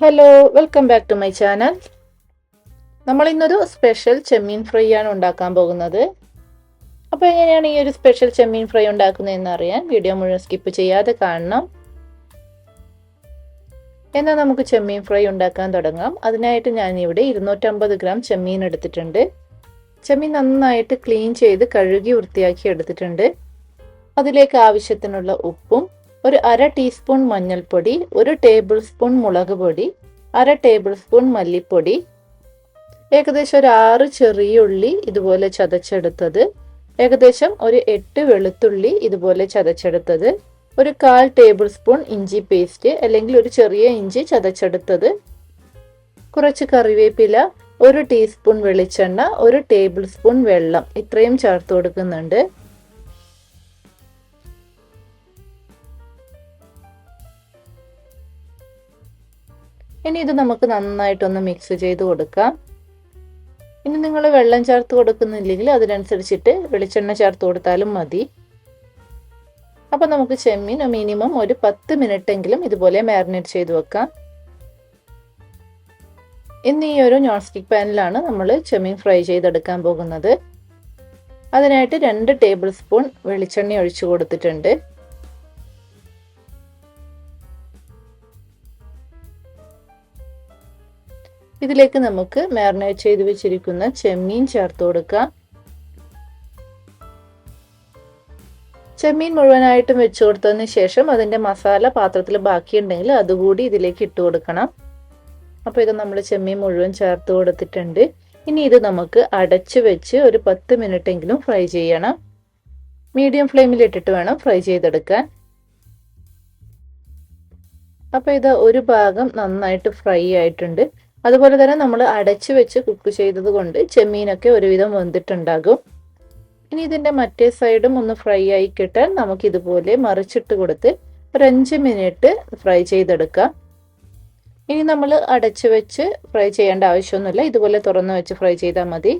Hello, welcome back to my channel. നമ്മൾ ഇന്നൊരു special ചെമ്മീൻ fry ആണ് ഉണ്ടാക്കാൻ പോകുന്നത്. അപ്പോൾ എങ്ങനെയാണ് ഈ ഒരു സ്പെഷ്യൽ ചെമ്മീൻ ഫ്രൈ ഉണ്ടാക്കുന്നതെന്ന് അറിയാൻ വീഡിയോ മുഴുവൻ സ്കിപ്പ് ചെയ്യാതെ കാണണം. എന്നാൽ നമുക്ക് ചെമ്മീൻ ഫ്രൈ ഉണ്ടാക്കാൻ തുടങ്ങാം. അതിനായിട്ട് ഞാൻ ഇവിടെ 250 ഗ്രാം ചെമ്മീൻ എടുത്തിട്ടുണ്ട്. ചെമ്മീൻ നന്നായിട്ട് ക്ലീൻ ചെയ്ത് കഴുകി വൃത്തിയാക്കി എടുത്തിട്ടുണ്ട്. അതിലേക്ക് ആവശ്യത്തിനുള്ള ഉപ്പും ഒരു അര ടീസ്പൂൺ മഞ്ഞൾപ്പൊടി, 1 ടേബിൾ സ്പൂൺ മുളക് പൊടി, അര ടേബിൾ സ്പൂൺ മല്ലിപ്പൊടി, ഏകദേശം ഒരു 6 ചെറിയ ഉള്ളി ഇതുപോലെ ചതച്ചെടുത്തത്, ഏകദേശം ഒരു 8 വെളുത്തുള്ളി ഇതുപോലെ ചതച്ചെടുത്തത്, ഒരു 1/4 ടേബിൾ സ്പൂൺ ഇഞ്ചി പേസ്റ്റ് അല്ലെങ്കിൽ ഒരു ചെറിയ ഇഞ്ചി ചതച്ചെടുത്തത്, കുറച്ച് കറിവേപ്പില, 1 ടീസ്പൂൺ വെളിച്ചെണ്ണ, 1 ടേബിൾ സ്പൂൺ വെള്ളം, ഇത്രയും ചേർത്ത് കൊടുക്കുന്നുണ്ട്. ഇനി ഇത് നമുക്ക് നന്നായിട്ടൊന്ന് മിക്സ് ചെയ്ത് കൊടുക്കാം. ഇനി നിങ്ങൾ വെള്ളം ചേർത്ത് കൊടുക്കുന്നില്ലെങ്കിൽ അതിനനുസരിച്ചിട്ട് വെളിച്ചെണ്ണ ചേർത്ത് കൊടുത്താലും മതി. അപ്പം നമുക്ക് ചെമ്മീൻ മിനിമം ഒരു 10 മിനിറ്റ് എങ്കിലും ഇതുപോലെ മാരിനേറ്റ് ചെയ്ത് വെക്കാം. ഇന്ന് ഈ ഒരു നോൺ സ്റ്റിക്ക് പാനിലാണ് നമ്മൾ ചെമ്മീൻ ഫ്രൈ ചെയ്തെടുക്കാൻ പോകുന്നത്. അതിനായിട്ട് 2 ടേബിൾ സ്പൂൺ വെളിച്ചെണ്ണ ഒഴിച്ചു കൊടുത്തിട്ടുണ്ട്. ഇതിലേക്ക് നമുക്ക് മാരിനേറ്റ് ചെയ്ത് വെച്ചിരിക്കുന്ന ചെമ്മീൻ ചേർത്ത് കൊടുക്കാം. ചെമ്മീൻ മുഴുവനായിട്ടും വെച്ചു കൊടുത്തതിന് ശേഷം അതിൻ്റെ മസാല പാത്രത്തിൽ ബാക്കിയുണ്ടെങ്കിൽ അതുകൂടി ഇതിലേക്ക് ഇട്ട് കൊടുക്കണം. അപ്പോൾ ഇത് നമ്മൾ ചെമ്മീൻ മുഴുവൻ ചേർത്ത് കൊടുത്തിട്ടുണ്ട്. ഇനി ഇത് നമുക്ക് അടച്ച് വെച്ച് ഒരു 10 മിനിറ്റ് എങ്കിലും ഫ്രൈ ചെയ്യണം. മീഡിയം ഫ്ലെയിമിൽ ഇട്ടിട്ട് വേണം ഫ്രൈ ചെയ്തെടുക്കാൻ. അപ്പോൾ ഇത് ഒരു ഭാഗം നന്നായിട്ട് ഫ്രൈ ആയിട്ടുണ്ട്. അതുപോലെ തന്നെ നമ്മൾ അടച്ചു വെച്ച് കുക്ക് ചെയ്തത് കൊണ്ട് ചെമ്മീനൊക്കെ ഒരുവിധം വെന്തിട്ടുണ്ടാകും. ഇനി ഇതിൻ്റെ മറ്റേ സൈഡും ഒന്ന് ഫ്രൈ ആയി കിട്ടാൻ നമുക്ക് ഇതുപോലെ മറിച്ചിട്ട് കൊടുത്ത് ഒരു 5 മിനിറ്റ് ഫ്രൈ ചെയ്തെടുക്കാം. ഇനി നമ്മൾ അടച്ചു വെച്ച് ഫ്രൈ ചെയ്യേണ്ട ആവശ്യമൊന്നുമില്ല, ഇതുപോലെ തുറന്നു വെച്ച് ഫ്രൈ ചെയ്താൽ മതി.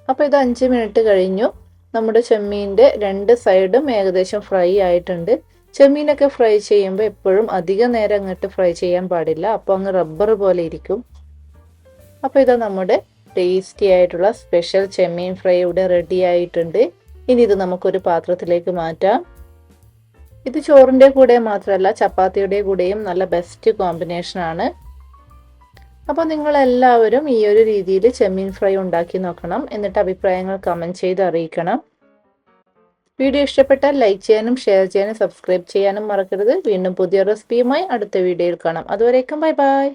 അപ്പോൾ ഇത് 5 മിനിറ്റ് കഴിഞ്ഞു. നമ്മുടെ ചെമ്മീൻ്റെ 2 സൈഡും ഏകദേശം ഫ്രൈ ആയിട്ടുണ്ട്. ചെമ്മീനൊക്കെ ഫ്രൈ ചെയ്യുമ്പോൾ എപ്പോഴും അധിക നേരം അങ്ങോട്ട് ഫ്രൈ ചെയ്യാൻ പാടില്ല, അപ്പോൾ അങ്ങ് റബ്ബർ പോലെ ഇരിക്കും. അപ്പോൾ ഇത് നമ്മുടെ ടേസ്റ്റി ആയിട്ടുള്ള സ്പെഷ്യൽ ചെമ്മീൻ ഫ്രൈ ഇവിടെ റെഡി ആയിട്ടുണ്ട്. ഇനി ഇത് നമുക്കൊരു പാത്രത്തിലേക്ക് മാറ്റാം. ഇത് ചോറിൻ്റെ കൂടെ മാത്രമല്ല ചപ്പാത്തിയുടെ കൂടെയും നല്ല ബെസ്റ്റ് കോമ്പിനേഷൻ ആണ്. അപ്പോൾ നിങ്ങളെല്ലാവരും ഈ ഒരു രീതിയിൽ ചെമ്മീൻ ഫ്രൈ ഉണ്ടാക്കി നോക്കണം. എന്നിട്ട് അഭിപ്രായങ്ങൾ കമൻറ്റ് ചെയ്ത് അറിയിക്കണം. വീഡിയോ ഇഷ്ടപ്പെട്ടാൽ ലൈക്ക് ചെയ്യാനും ഷെയർ ചെയ്യാനും സബ്സ്ക്രൈബ് ചെയ്യാനും മറക്കരുത്. വീണ്ടും പുതിയ റെസിപ്പിയുമായി അടുത്ത വീഡിയോയിൽ കാണാം. അതുവരേക്കും ബൈ ബൈ.